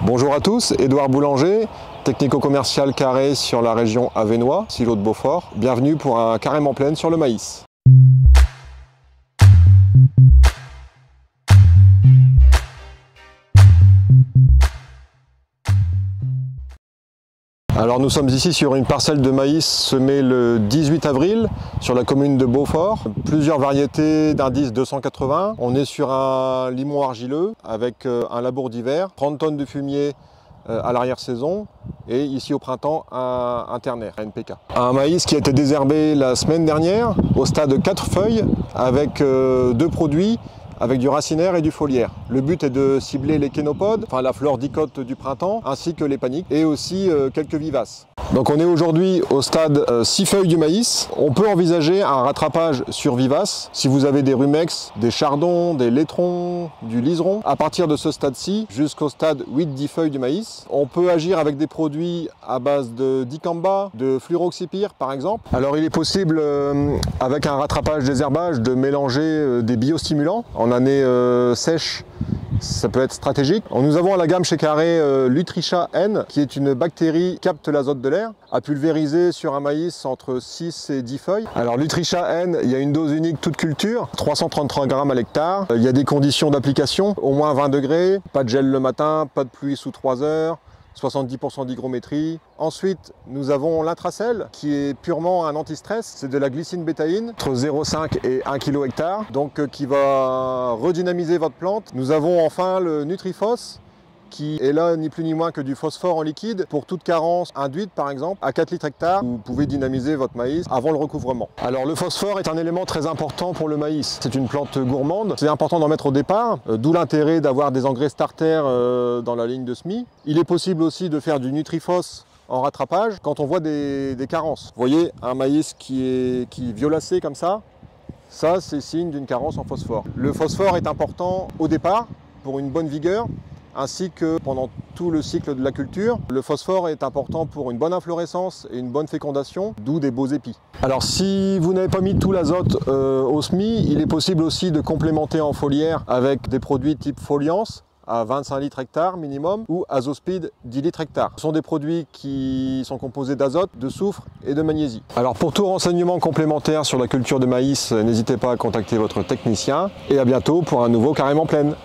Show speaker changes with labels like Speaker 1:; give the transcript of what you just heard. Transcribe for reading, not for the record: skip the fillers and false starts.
Speaker 1: Bonjour à tous, Édouard Boulanger, technico-commercial carré sur la région Avesnois, silo de Beaufort. Bienvenue pour un carême en plaine sur le maïs. Alors nous sommes ici sur une parcelle de maïs semée le 18 avril sur la commune de Beaufort. Plusieurs variétés d'indice 280. On est sur un limon argileux avec un labour d'hiver, 30 tonnes de fumier à l'arrière-saison et ici au printemps un ternaire, un NPK. Un maïs qui a été désherbé la semaine dernière au stade de 4 feuilles avec deux produits, avec du racinaire et du foliaire. Le but est de cibler les kénopodes, enfin la flore dicote du printemps, ainsi que les paniques, et aussi quelques vivaces. Donc on est aujourd'hui au stade 6 feuilles du maïs. On peut envisager un rattrapage sur vivace si vous avez des rumex, des chardons, des laitrons, du liseron. À partir de ce stade-ci, jusqu'au stade 8-10 feuilles du maïs, on peut agir avec des produits à base de dicamba, de fluroxypyr par exemple. Alors il est possible avec un rattrapage désherbage de mélanger des biostimulants en année sèche. Ça peut être stratégique. Nous avons à la gamme chez Carré l'Utrisha N, qui est une bactérie qui capte l'azote de l'air, à pulvériser sur un maïs entre 6 et 10 feuilles. Alors l'Utrisha N, il y a une dose unique toute culture, 333 grammes à l'hectare. Il y a des conditions d'application, au moins 20 degrés, pas de gel le matin, pas de pluie sous 3 heures. 70% d'hygrométrie. Ensuite, nous avons l'intracell qui est purement un anti-stress. C'est de la glycine bétaïne entre 0,5 et 1 kg hectare, donc qui va redynamiser votre plante. Nous avons enfin le Nutrifos qui est là ni plus ni moins que du phosphore en liquide pour toute carence induite par exemple à 4 litres hectare. Vous pouvez dynamiser votre maïs avant le recouvrement. Alors le phosphore est un élément très important pour le maïs. C'est une plante gourmande, c'est important d'en mettre au départ, d'où l'intérêt d'avoir des engrais starter dans la ligne de semis. Il est possible aussi de faire du Nutrifos en rattrapage quand on voit des carences. Vous voyez un maïs qui est violacé comme ça c'est signe d'une carence en phosphore. Le phosphore est important au départ pour une bonne vigueur, ainsi que pendant tout le cycle de la culture. Le phosphore est important pour une bonne inflorescence et une bonne fécondation, d'où des beaux épis. Alors si vous n'avez pas mis tout l'azote au semis, il est possible aussi de complémenter en foliaire avec des produits type Foliance à 25 litres hectare minimum ou Azospeed 10 litres hectare. Ce sont des produits qui sont composés d'azote, de soufre et de magnésie. Alors pour tout renseignement complémentaire sur la culture de maïs, n'hésitez pas à contacter votre technicien et à bientôt pour un nouveau carême en plaine.